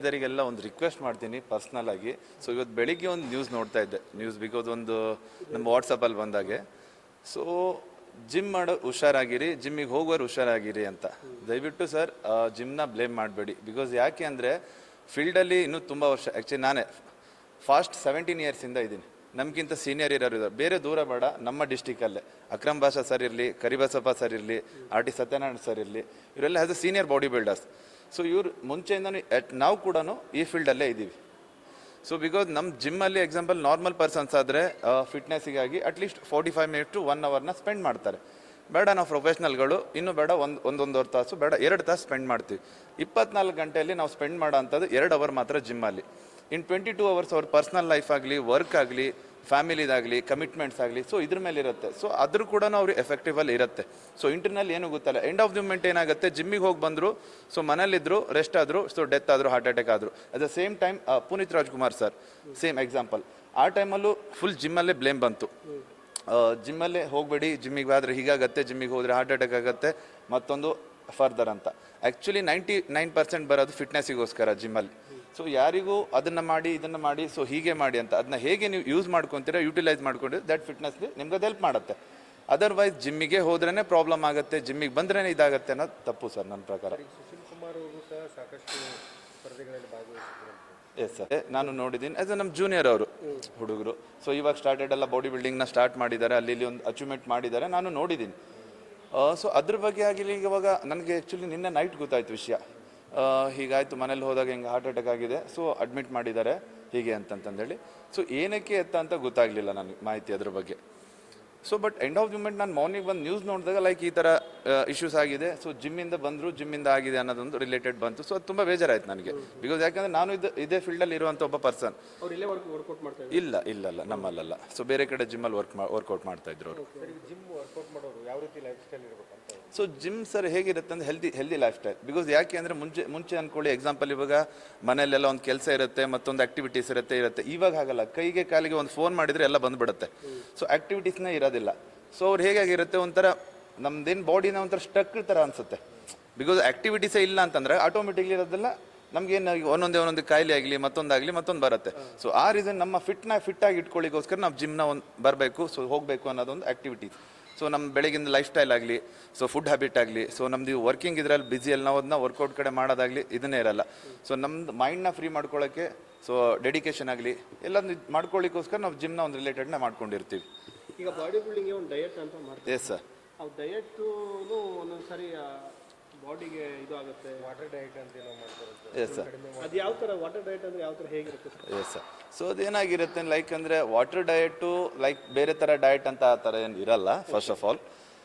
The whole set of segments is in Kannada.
ಇದರಿಗೆಲ್ಲ ಒಂದು ರಿಕ್ವೆಸ್ಟ್ ಮಾಡ್ತೀನಿ ಪರ್ಸ್ನಲ್ ಆಗಿ. ಸೊ ಇವತ್ತು ಬೆಳಿಗ್ಗೆ ಒಂದು ನ್ಯೂಸ್ ನೋಡ್ತಾ ಇದ್ದೆ, ನ್ಯೂಸ್ ಬಿಕಾಸ್ ಒಂದು ನಮ್ಮ ವಾಟ್ಸಪ್ಪಲ್ಲಿ ಬಂದಾಗೆ. ಸೊ ಜಿಮ್ ಮಾಡೋ ಹುಷಾರಾಗಿರಿ, ಜಿಮ್ಮಿಗೆ ಹೋಗೋರು ಹುಷಾರಾಗಿರಿ ಅಂತ. ದಯವಿಟ್ಟು ಸರ್ ಜಿಮ್ನ ಬ್ಲೇಮ್ ಮಾಡಬೇಡಿ. ಬಿಕಾಸ್ ಯಾಕೆ ಅಂದರೆ ಫೀಲ್ಡಲ್ಲಿ ಇನ್ನೂ ತುಂಬ ವರ್ಷ, ಆ್ಯಕ್ಚುಲಿ ನಾನೇ ಫಾಸ್ಟ್ 17 ಇಯರ್ಸಿಂದ ಇದ್ದೀನಿ. ನಮಗಿಂತ ಸೀನಿಯರ್ ಇರೋರು ಇದ್ದಾರೆ, ಬೇರೆ ದೂರ ಬೇಡ, ನಮ್ಮ ಡಿಸ್ಟಿಕಲ್ಲೇ ಅಕ್ರಮ್ ಬಾಷಾ ಸರ್ ಇರಲಿ, ಕರಿಬಸಪ್ಪ ಸರ್ ಇರಲಿ, RT ಸತ್ಯನಾರಾಯಣ ಸರ್ ಇರಲಿ, ಇವರೆಲ್ಲ as a senior body builders. So ಇವ್ರು ಮುಂಚೆಯಿಂದನೂ ನಾವು ಕೂಡ ಈ ಫೀಲ್ಡಲ್ಲೇ ಇದ್ದೀವಿ. ಸೊ ಬಿಕಾಸ್ ನಮ್ಮ ಜಿಮ್ಮಲ್ಲಿ ಎಕ್ಸಾಂಪಲ್ ನಾರ್ಮಲ್ ಪರ್ಸನ್ಸ್ ಆದರೆ ಫಿಟ್ನೆಸ್ಸಿಗಾಗಿ ಅಟ್ಲೀಸ್ಟ್ 45 ಮಿನಿಟ್ ಟು 1 ಅವರ್ನ ಸ್ಪೆಂಡ್ ಮಾಡ್ತಾರೆ. ಬೇಡ ನಾವು ಪ್ರೊಫೆಷ್ನಲ್ಗಳು ಇನ್ನೂ ಬೇಡ ಒಂದೊಂದೂವರೆ ತಾಸು, ಬೇಡ 2 ತಾಸು ಸ್ಪೆಂಡ್ ಮಾಡ್ತೀವಿ. 24 ಗಂಟೆಯಲ್ಲಿ ನಾವು ಸ್ಪೆಂಡ್ ಮಾಡೋ ಅಂಥದ್ದು 2 ಅವರ್ ಮಾತ್ರ ಜಿಮ್ಮಲ್ಲಿ. ಇನ್ 22 ಅವರ್ಸ್ ಅವ್ರ ಪರ್ಸ್ನಲ್ ಲೈಫ್ ಆಗಲಿ, ವರ್ಕ್ ಆಗಲಿ, ಫ್ಯಾಮಿಲಿದಾಗಲಿ, ಕಮಿಟ್ಮೆಂಟ್ಸ್ ಆಗಲಿ, ಸೊ ಇದ್ರ ಮೇಲೆ ಇರುತ್ತೆ. ಸೊ ಅದ್ರ ಕೂಡ ಅವ್ರು ಎಫೆಕ್ಟಿವಲ್ಲಿ ಇರುತ್ತೆ. ಸೊ ಇಂಟರ್ನಲ್ ಏನು ಗೊತ್ತಲ್ಲ, ಎಂಡ್ ಆಫ್ ದಿ ಮೂಮೆಂಟ್ ಏನಾಗುತ್ತೆ, ಜಿಮ್ಮಿಗೆ ಹೋಗಿ ಬಂದರು, ಸೊ ಮನೇಲಿದ್ದರು, ರೆಸ್ಟ್ ಆದರು, ಸೊ ಡೆತ್ ಆದರು, ಹಾರ್ಟ್ ಅಟ್ಯಾಕ್ ಆದರು. At the same time Puneeth Rajkumar sir same example. ಆ ಟೈಮಲ್ಲೂ ಫುಲ್ ಜಿಮ್ಮಲ್ಲೇ ಬ್ಲೇಮ್ ಬಂತು. ಜಿಮ್ಮಲ್ಲೇ ಹೋಗಬೇಡಿ, ಜಿಮ್ಮಿಗೆ ಹೋದರೆ ಹೀಗಾಗತ್ತೆ, ಜಿಮ್ಮಿಗೆ ಹೋದರೆ ಹಾರ್ಟ್ ಅಟ್ಯಾಕ್ ಆಗುತ್ತೆ, ಮತ್ತೊಂದು ಫರ್ದರ್ ಅಂತ. ಆ್ಯಕ್ಚುಲಿ 99% ಬರೋದು ಫಿಟ್ನೆಸ್ಸಿಗೋಸ್ಕರ ಜಿಮ್ಮಲ್ಲಿ. ಸೊ ಯಾರಿಗೂ ಅದನ್ನು ಮಾಡಿ ಇದನ್ನು ಮಾಡಿ, ಸೊ ಹೀಗೆ ಮಾಡಿ ಅಂತ ಅದನ್ನ ಹೇಗೆ ನೀವು ಯೂಸ್ ಮಾಡ್ಕೊತೀರಾ, ಯೂಟಿಲೈಸ್ ಮಾಡ್ಕೊಂಡಿದ್ರೆ ದಟ್ ಫಿಟ್ನೆಸ್ಗೆ ನಿಮ್ಗೆ ಅದು ಹೆಲ್ಪ್ ಮಾಡುತ್ತೆ. ಅದರ್ವೈಸ್ ಜಿಮ್ಮಿಗೆ ಹೋದ್ರೇ ಪ್ರಾಬ್ಲಮ್ ಆಗುತ್ತೆ, ಜಿಮ್ಮಿಗೆ ಬಂದ್ರೇ ಇದಾಗುತ್ತೆ ಅನ್ನೋದು ತಪ್ಪು ಸರ್ ನನ್ನ ಪ್ರಕಾರ. ಸುಶೀಲ್ ಕುಮಾರ್ ಅವರು ಸಹ ಸಾಕಷ್ಟು ಸ್ಪರ್ಧೆಗಳಲ್ಲಿ ಭಾಗವಹಿಸಿದ್ರು. ಎಸ್ ಸರ್, ನಾನು ನೋಡಿದ್ದೀನಿ. ಆಸ್ ನಮ್ಮ ಜೂನಿಯರ್ ಅವರು ಹುಡುಗರು. ಸೊ ಇವಾಗ ಸ್ಟಾರ್ಟೆಡ್ ಎಲ್ಲ ಬಾಡಿ ಬಿಲ್ಡಿಂಗ್ನ ಸ್ಟಾರ್ಟ್ ಮಾಡಿದ್ದಾರೆ, ಅಲ್ಲಿ ಇಲ್ಲಿ ಒಂದು ಅಚೀವ್ಮೆಂಟ್ ಮಾಡಿದ್ದಾರೆ, ನಾನು ನೋಡಿದ್ದೀನಿ. ಸೊ ಅದ್ರ ಬಗ್ಗೆ ಆಗಿಲ್ಲ. ಇವಾಗ ನನಗೆ ಆ್ಯಕ್ಚುಲಿ ನಿನ್ನೆ ನೈಟ್ ಗೊತ್ತಾಯ್ತು ವಿಷಯ. ಹೀಗಾಯಿತು, ಮನೇಲಿ ಹೋದಾಗ ಹಿಂಗೆ ಹಾರ್ಟ್ ಅಟ್ಯಾಕ್ ಆಗಿದೆ, ಸೊ ಅಡ್ಮಿಟ್ ಮಾಡಿದ್ದಾರೆ ಹೀಗೆ ಅಂತಂತಂದೇಳಿ. ಸೊ ಏನಕ್ಕೆ ಅಂತ ಗೊತ್ತಾಗಲಿಲ್ಲ ನನಗೆ ಮಾಹಿತಿ ಅದ್ರ ಬಗ್ಗೆ. So but end of the moment ನಾನು ಮಾರ್ನಿಂಗ್ ಬಂದು ನ್ಯೂಸ್ ನೋಡಿದಾಗ ಲೈಕ್ ಈ ಥರ ಇಶ್ಯೂಸ್ ಆಗಿದೆ, ಸೊ ಜಿಮ್ಮಿಂದ ಬಂದರು, ಜಿಮ್ಮಿಂದ ಆಗಿದೆ ಅನ್ನೋದೊಂದು ರಿಲೇಟೆಡ್ ಬಂತು. ಸೊ ಅದು ತುಂಬ ಬೇಜಾರಾಯ್ತು ನನಗೆ. ಬಿಕಾಸ್ ಯಾಕಂದರೆ ನಾನು ಇದೇ ಫೀಲ್ಡಲ್ಲಿ ಇರುವಂಥ ಒಬ್ಬ ಪರ್ಸನ್. ಇಲ್ಲ ಇಲ್ಲ ಇಲ್ಲ ನಮ್ಮಲ್ಲ. ಸೊ ಬೇರೆ ಕಡೆ ಜಿಮ್ಮಲ್ಲಿ ವರ್ಕೌಟ್ ಮಾಡ್ತಾ ಇದ್ರು ಅವರು. ಜಿಮ್ ವರ್ಕೌಟ್ ಮಾಡೋರು ಯಾವ ರೀತಿ ಲೈಫ್ ಸ್ಟೈಲ್ ಇರಬೇಕು ಅಂತ? ಸೊ ಜಿಮ್ ಸರ್ ಹೇಗಿರುತ್ತೆ ಅಂದರೆ ಹೆಲ್ದಿ ಲೈಫ್ ಸ್ಟೈಲ್. ಬಿಕಾಸ್ ಯಾಕೆ ಅಂದರೆ ಮುಂಚೆ ಅಂದ್ಕೊಳ್ಳಿ, ಎಕ್ಸಾಂಪಲ್ ಇವಾಗ ಮನೆಯಲ್ಲೆಲ್ಲ ಒಂದು ಕೆಲಸ ಇರುತ್ತೆ, ಮತ್ತೊಂದು ಆ್ಯಕ್ಟಿವಿಟೀಸ್ ಇರುತ್ತೆ. ಇವಾಗ ಹಾಗಲ್ಲ, ಕೈಗೆ ಕಾಲಿಗೆ ಒಂದು ಫೋನ್ ಮಾಡಿದರೆ ಎಲ್ಲ ಬಂದುಬಿಡುತ್ತೆ. ಸೊ ಆ್ಯಕ್ಟಿವಿಟೀಸ್ನೇ ಇರೋದಿಲ್ಲ. ಸೊ ಅವ್ರು ಹೇಗಾಗಿರುತ್ತೆ, ಒಂಥರ ನಮ್ದೇನು ಬಾಡಿನ ಒಂಥರ ಸ್ಟಕ್ ಥರ ಅನಿಸುತ್ತೆ. ಬಿಕಾಸ್ ಆ್ಯಕ್ಟಿವಿಟೀಸೇ ಇಲ್ಲ ಅಂತಂದರೆ ಆಟೋಮೆಟಿಕ್ಲಿ ಇರೋದೆಲ್ಲ ನಮಗೇನು ಒಂದೊಂದೇ ಕಾಯಿಲೆ ಆಗಲಿ, ಮತ್ತೊಂದು ಬರುತ್ತೆ. ಸೊ ಆ ರೀಸನ್ ನಮ್ಮ ಫಿಟ್ಟಾಗಿ ಇಟ್ಕೊಳ್ಳಿಗೋಸ್ಕರ ನಾವು ಜಿಮ್ನ ಒಂದು ಬರಬೇಕು, ಸೊ ಹೋಗಬೇಕು ಅನ್ನೋದೊಂದು ಆ್ಯಕ್ಟಿವಿಟೀಸ್. ಸೊ ನಮ್ಮ ಬೆಳಗಿನ ಲೈಫ್ ಸ್ಟೈಲ್ ಆಗಲಿ, ಸೊ ಫುಡ್ ಹ್ಯಾಬಿಟ್ ಆಗಲಿ, ಸೊ ನಮ್ಮದು ವರ್ಕಿಂಗ್ ಇದರಲ್ಲಿ ಬ್ಯುಸಿಯಲ್ಲಿ ನಾವು ಅದನ್ನ ವರ್ಕೌಟ್ ಕಡೆ ಮಾಡೋದಾಗಲಿ ಇದನ್ನೇ ಇರಲ್ಲ. ಸೊ ನಮ್ಮದು ಮೈಂಡ್ನ ಫ್ರೀ ಮಾಡ್ಕೊಳ್ಳೋಕ್ಕೆ, ಸೊ ಡೆಡಿಕೇಶನ್ ಆಗಲಿ ಎಲ್ಲ ಮಾಡ್ಕೊಳ್ಳಿಕ್ಕೋಸ್ಕರ ನಾವು ಜಿಮ್ನ ಒಂದು ರಿಲೇಟೆಡ್ನ ಮಾಡ್ಕೊಂಡಿರ್ತೀವಿ. ಈಗ ಬಾಡಿ ಬಿಲ್ಡಿಂಗ್ಗೆ ಒಂದು ಡಯಟ್ ಅಂತ ಮಾಡ್ತೀವಿ. Yes sir. ಆ ಡಯಟು ಒಂದೊಂದು ಸಾರಿ ಬಾಡಿಗೆ ಇದು ಆಗುತ್ತೆ, ವಾಟರ್ ಡಯಟ್ ಅಂತ ಏನೋ ಮಾಡ್ತಾರೆ. Yes sir. ಅದು ಯಾವ ಥರ ವಾಟರ್ ಡಯಟ್ ಅಂದರೆ ಯಾವ ಥರ ಹೇಗಿರುತ್ತೆ? Yes sir. ಸೊ ಅದೇನಾಗಿರುತ್ತೆ ಲೈಕ್ ಅಂದರೆ ವಾಟರ್ ಡಯಟು ಲೈಕ್ ಬೇರೆ ಥರ ಡಯಟ್ ಅಂತ ಆ ಥರ ಏನು ಇರಲ್ಲ first of all.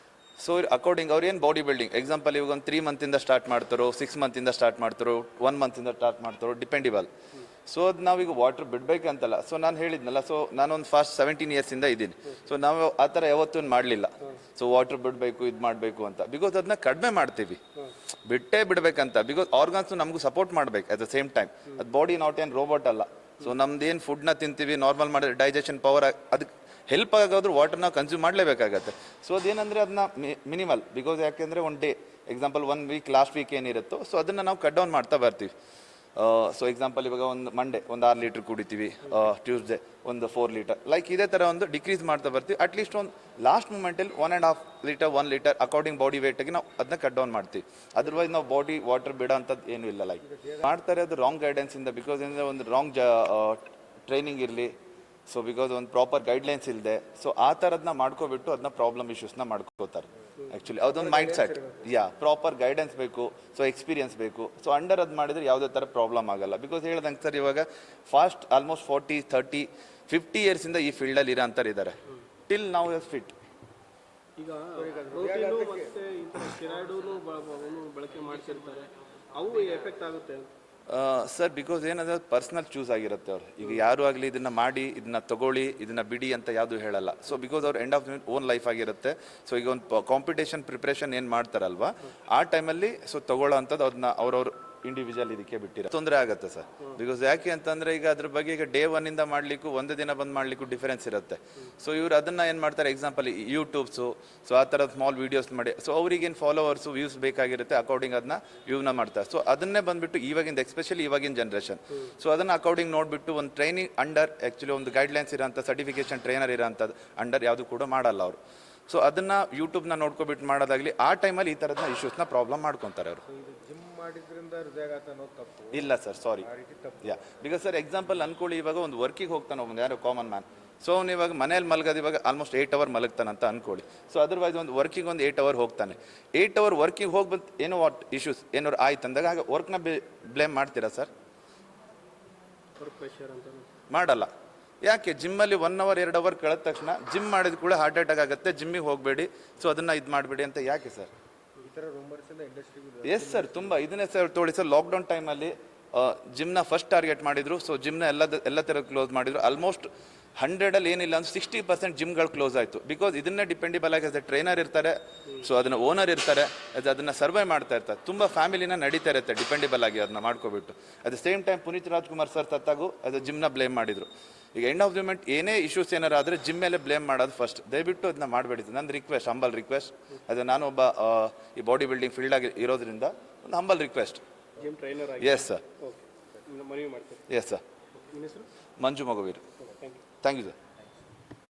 So according ಅವ್ರು ಏನು ಬಾಡಿ ಬಿಲ್ಡಿಂಗ್, ಎಕ್ಸಾಂಪಲ್ ಇವಾಗ ಒಂದು 3 ಮಂತಿಂದ ಸ್ಟಾರ್ಟ್ ಮಾಡ್ತಾರೋ, 6 ಮಂತಿಂದ ಸ್ಟಾರ್ಟ್ ಮಾಡ್ತಾರೋ, 1 ಮಂತಿಂದ ಸ್ಟಾರ್ಟ್ ಮಾಡ್ತಾರೋ, ಡಿಪೆಂಡಿಬಲ್. ಸೊ ಅದು ನಾವೀಗ ವಾಟರ್ ಬಿಡಬೇಕಂತಲ್ಲ. ಸೊ ನಾನು ಹೇಳಿದ್ನಲ್ಲ, ಸೊ ನಾನೊಂದು ಫಾಸ್ಟ್ 17 ಇಯರ್ಸಿಂದ ಇದ್ದೀನಿ. ಸೊ ನಾವು ಆ ಥರ ಯಾವತ್ತೂ ಮಾಡಲಿಲ್ಲ. ಸೊ ವಾಟರ್ ಬಿಡಬೇಕು, ಇದು ಮಾಡಬೇಕು ಅಂತ. ಬಿಕಾಸ್ ಅದನ್ನ ಕಡಿಮೆ ಮಾಡ್ತೀವಿ, ಬಿಟ್ಟೇ ಬಿಡಬೇಕಂತ. ಬಿಕಾಸ್ ಆರ್ಗನ್ಸು ನಮಗೂ ಸಪೋರ್ಟ್ ಮಾಡಬೇಕು ಅಟ್ ದ ಸೇಮ್ ಟೈಮ್. ಅದು ಬಾಡಿ ನಾಟ್ ಏನು ರೋಬೋಟ್ ಅಲ್ಲ. ಸೊ ನಮ್ದೇನು ಫುಡ್ನ ತಿಂತೀವಿ ನಾರ್ಮಲ್ ಮಾಡಿದ್ರೆ ಡೈಜೆಷನ್ ಪವರ್ ಅದಕ್ಕೆ ಹೆಲ್ಪ್ ಆಗೋದ್ರು ವಾಟರ್ ನಾವು ಕನ್ಸ್ಯೂಮ್ ಮಾಡಲೇಬೇಕಾಗತ್ತೆ. ಸೊ ಅದೇನಂದರೆ ಅದನ್ನ ಮಿನಿಮಲ್. ಬಿಕಾಸ್ ಯಾಕೆಂದರೆ one day example 1 week last week ಏನಿರುತ್ತೋ, ಸೊ ಅದನ್ನು ನಾವು ಕಟ್ ಡೌನ್ ಮಾಡ್ತಾ ಬರ್ತೀವಿ. ಸೊ ಎಕ್ಸಾಂಪಲ್ ಇವಾಗ ಒಂದು ಮಂಡೇ ಒಂದು 6 ಲೀಟ್ರ್ ಕುಡಿತೀವಿ, ಟ್ಯೂಸ್ಡೇ ಒಂದು 4 ಲೀಟರ್, ಲೈಕ್ ಇದೇ ಥರ ಒಂದು ಡಿಕ್ರೀಸ್ ಮಾಡ್ತಾ ಬರ್ತೀವಿ. ಅಟ್ಲೀಸ್ಟ್ ಒಂದು ಲಾಸ್ಟ್ ಮೂಮೆಂಟಲ್ಲಿ 1.5 ಲೀಟರ್ 1 ಲೀಟರ್ ಅಕಾರ್ಡಿಂಗ್ ಬಾಡಿ ವೇಟಿಗೆ ನಾವು ಅದನ್ನ ಕಟ್ ಡೌನ್ ಮಾಡ್ತೀವಿ. ಅದರ್ವೈಸ್ ನಾವು ಬಾಡಿ ವಾಟರ್ ಬಿಡೋ ಅಂಥದ್ದು ಏನೂ ಇಲ್ಲ. ಲೈಕ್ ಮಾಡ್ತಾರೆ ಅದು ರಾಂಗ್ ಗೈಡೆನ್ಸಿಂದ. ಬಿಕಾಸ್ ಅಂದರೆ ಒಂದು ರಾಂಗ್ ಟ್ರೈನಿಂಗ್ ಇರಲಿ, ಸೊ ಬಿಕಾಸ್ ಒಂದು ಪ್ರಾಪರ್ ಗೈಡ್ಲೈನ್ಸ್ ಇಲ್ಲದೆ, ಸೊ ಆ ಥರದನ್ನ ಮಾಡ್ಕೊಬಿಟ್ಟು ಅದನ್ನ ಪ್ರಾಬ್ಲಮ್ ಇಶ್ಯೂಸ್ನ ಮಾಡ್ಕೋತಾರೆ. ಆ್ಯಕ್ಚುಲಿ ಅದೊಂದು ಮೈಂಡ್ ಸೆಟ್. ಪ್ರಾಪರ್ ಗೈಡೆನ್ಸ್ ಬೇಕು, ಸೊ ಎಕ್ಸ್ಪೀರಿಯನ್ಸ್ ಬೇಕು. ಸೊ ಅಂಡರ್ ಅದು ಮಾಡಿದರೆ ಯಾವುದೇ ಥರ ಪ್ರಾಬ್ಲಮ್ ಆಗಲ್ಲ. ಬಿಕಾಸ್ ಹೇಳ್ದಂಗೆ ಸರ್ ಇವಾಗ ಫಾಸ್ಟ್ ಆಲ್ಮೋಸ್ಟ್ 40, 30, 50 ಇಯರ್ಸಿಂದ ಈ ಫೀಲ್ಡಲ್ಲಿ ಇರೋ ಅಂತಾರೆ ಇದ್ದಾರೆ. ಟಿಲ್ ನಾವು ಎಸ್ ಫಿಟ್. ಈಗ ಪ್ರೋಟೀನು ಮತ್ತು ಇಂಥ ಸ್ಟೆರಾಯ್ಡೂ ಬಳಕೆ ಮಾಡ್ತಿರ್ತಾರೆ, ಅವು ಎಫೆಕ್ಟ್ ಆಗುತ್ತೆ ಸರ್. ಬಿಕಾಸ್ ಏನಂದರೆ ಪರ್ಸ್ನಲ್ ಚೂಸ್ ಆಗಿರುತ್ತೆ ಅವ್ರು. ಈಗ ಯಾರು ಆಗಲಿ ಇದನ್ನು ಮಾಡಿ, ಇದನ್ನ ತಗೊಳ್ಳಿ, ಇದನ್ನು ಬಿಡಿ ಅಂತ ಯಾವುದು ಹೇಳಲ್ಲ. ಸೊ ಬಿಕಾಸ್ ಅವ್ರು ಎಂಡ್ ಆಫ್ ಓನ್ ಲೈಫ್ ಆಗಿರುತ್ತೆ. ಸೊ ಈಗ ಒಂದು ಕಾಂಪಿಟೇಷನ್ ಪ್ರಿಪ್ರೇಷನ್ ಏನು ಮಾಡ್ತಾರಲ್ವ, ಆ ಟೈಮಲ್ಲಿ ಸೊ ತಗೊಳ್ಳೋ ಅಂಥದ್ದು ಅದನ್ನ ಅವ್ರವ್ರು ಇಂಡಿವಿಜುವಲ್ ಇದಕ್ಕೆ ಬಿಟ್ಟಿರೋ ತೊಂದರೆ ಆಗುತ್ತೆ ಸರ್. ಬಿಕಾಸ್ ಯಾಕೆ ಅಂತಂದರೆ ಈಗ ಅದ್ರ ಬಗ್ಗೆ ಈಗ ಡೇ ಒನ್ನಿಂದ ಮಾಡಲಿಕ್ಕೂ ಒಂದು ದಿನ ಬಂದು ಮಾಡಲಿಕ್ಕೂ ಡಿಫರೆನ್ಸ್ ಇರುತ್ತೆ. ಸೊ ಇವ್ರು ಅದನ್ನು ಏನು ಮಾಡ್ತಾರೆ, ಎಕ್ಸಾಂಪಲ್ ಯೂಟ್ಯೂಬ್ಸು, ಸೊ ಆ ಥರದ ಸ್ಮಾಲ್ ವೀಡಿಯೋಸ್ ಮಾಡಿ, ಸೊ ಅವ್ರಿಗೇನು ಫಾಲೋವರ್ಸು ವ್ಯೂಸ್ ಬೇಕಾಗಿರುತ್ತೆ, ಅಕಾರ್ಡಿಂಗ್ ಅದನ್ನ ವ್ಯೂನ ಮಾಡ್ತಾರೆ. ಸೊ ಅದನ್ನೇ ಬಂದುಬಿಟ್ಟು ಇವಾಗಿಂದ ಎಸ್ಪೆಷಲಿ ಇವಾಗಿನ ಜನ್ರೇಷನ್, ಸೊ ಅದನ್ನು ಅಕಾರ್ಡಿಂಗ್ ನೋಡಿಬಿಟ್ಟು ಒಂದು ಟ್ರೈನಿಂಗ್ ಅಂಡರ್ ಆ್ಯಕ್ಚುಲಿ ಒಂದು ಗೈಡ್ಲೈನ್ಸ್ ಇರೋಂಥ ಸರ್ಟಿಫಿಕೇಷನ್ ಟ್ರೈನರ್ ಇರೋಂಥದ್ದು ಅಂಡರ್ ಯಾವುದು ಕೂಡ ಮಾಡಲ್ಲ ಅವರು. ಸೊ ಅದನ್ನು ಯೂಟ್ಯೂಬ್ನ ನೋಡ್ಕೊಬಿಟ್ಟು ಮಾಡೋದಾಗಲಿ ಆ ಟೈಮಲ್ಲಿ ಈ ಥರದ ಇಶ್ಯೂಸ್ನ ಪ್ರಾಬ್ಲಮ್ ಮಾಡ್ಕೊತಾರೆ ಅವರು. ಜಿಮ್ ಮಾಡಿದ್ರಿಂದ ಹೃದಯಾಘಾತ ಅನ್ನೋದು ತಪ್ಪು? ಇಲ್ಲ sir, sorry. Yeah, because sir example ಅನ್ಕೊಳ್ಳಿ, ಇವಾಗ ಒಂದು ವರ್ಕಿಗೆ ಹೋಗ್ತಾನೆ ಒಬ್ಬನು ಯಾರು ಕಾಮನ್ ಮ್ಯಾನ್. ಸೊ ಅವ್ನು ಇವಾಗ ಮನೇಲಿ ಮಲಗೋದು ಇವಾಗ ಆಲ್ಮೋಸ್ಟ್ 8 hours ಮಲಗ್ತಾನೆ ಅಂತ ಅನ್ಕೊಳ್ಳಿ. ಸೊ ಅದರ್ವೈಸ್ ಒಂದು ವರ್ಕಿಗೆ ಒಂದು 8 hours ಹೋಗ್ತಾನೆ. 8 hours ವರ್ಕಿಗೆ ಹೋಗಿ ಬಂದು ಏನೋ ವಾಟ್ ಇಶ್ಯೂಸ್ ಏನಾದ್ರು ಆಯ್ತು ಅಂದಾಗ ಆಗ ವರ್ಕ್ನ ಬ್ಲೇಮ್ ಮಾಡ್ತೀರಾ ಸರ್? ವರ್ಕ್ ಪ್ರೆಷರ್ ಅಂತ ಮಾಡಲ್ಲ. ಯಾಕೆ? ಜಿಮ್ಮಲ್ಲಿ 1 hour 2 hours ಕಳೆದ ತಕ್ಷಣ ಜಿಮ್ ಮಾಡಿದ ಕೂಡ ಹಾರ್ಟ್ ಅಟ್ಯಾಕ್ ಆಗುತ್ತೆ, ಜಿಮ್ಮಿಗೆ ಹೋಗಬೇಡಿ, ಸೊ ಅದನ್ನು ಇದು ಮಾಡಬೇಡಿ ಅಂತ ಯಾಕೆ ಸರ್? ಈ ಥರ ರೂಮರ್ಸಿಂದ ಇಂಡಸ್ಟ್ರಿಗೆ ಎಸ್ ಸರ್, ತುಂಬ ಇದನ್ನೇ ಸರ್ ತೋಳಿ ಸರ್. ಲಾಕ್ಡೌನ್ ಟೈಮಲ್ಲಿ ಜಿಮ್ನ ಫಸ್ಟ್ ಟಾರ್ಗೆಟ್ ಮಾಡಿದ್ರು. ಸೊ ಜಿಮ್ನ ಎಲ್ಲ ಥರ ಕ್ಲೋಸ್ ಮಾಡಿದ್ರು. ಆಲ್ಮೋಸ್ಟ್ 100 ಏನಿಲ್ಲ ಅಂದ್ರೆ 60% ಜಿಮ್ಗಳು ಕ್ಲೋಸ್ ಆಯಿತು. ಬಿಕಾಸ್ ಇದನ್ನೇ ಡಿಪೆಂಡಿಬಲ್ ಆಗಿ ಆಸ್ ಎ ಟ್ರೈನರ್ ಇರ್ತಾರೆ, ಸೊ ಅದನ್ನು ಓನರ್ ಇರ್ತಾರೆ, ಅದನ್ನು ಸರ್ವೈ ಮಾಡ್ತಾ ಇರ್ತಾರೆ. ತುಂಬ ಫ್ಯಾಮಿಲಿನ ನಡೀತಾ ಇರುತ್ತೆ ಡಿಪೆಂಡಿಬಲ್ ಆಗಿ ಅದನ್ನ ಮಾಡ್ಕೊಬಿಟ್ಟು. At the same time Puneeth Rajkumar sir ಸತ್ತಾಗೂ ಅದು ಜಿಮ್ನ ಬ್ಲೇಮ್ ಮಾಡಿದ್ರು. ಈಗ ಎಂಡ್ ಆಫ್ ದಿ ಮೂಮೆಂಟ್ ಏನೇ ಇಶ್ಯೂಸ್ ಏನಾರು ಆದರೆ ಜಿಮ್ ಮೇಲೆ ಬ್ಲೇಮ್ ಮಾಡೋದು ಫಸ್ಟ್. ದಯವಿಟ್ಟು ಅದನ್ನ ಮಾಡಬೇಡಿ. ನನ್ನ ರಿಕ್ವೆಸ್ಟ್, ಹಂಬಲ್ ರಿಕ್ವೆಸ್ಟ್. ಅದು ನಾನು ಒಬ್ಬ ಈ ಬಾಡಿ ಬಿಲ್ಡಿಂಗ್ ಫೀಲ್ಡ್ ಆಗಿ ಇರೋದ್ರಿಂದ ಒಂದು ಹಂಬಲ್ ರಿಕ್ವೆಸ್ಟ್. ಜಿಮ್ ಟ್ರೈನರ್ ಆಗಿ ಎಸ್ ಸರ್. ಓಕೆ, ಮನವಿ ಮಾಡ್ತೀನಿ. Yes sir. ನಿಮ್ಮ ಹೆಸರು? Manju Maguveer. Thank you. Thank you sir.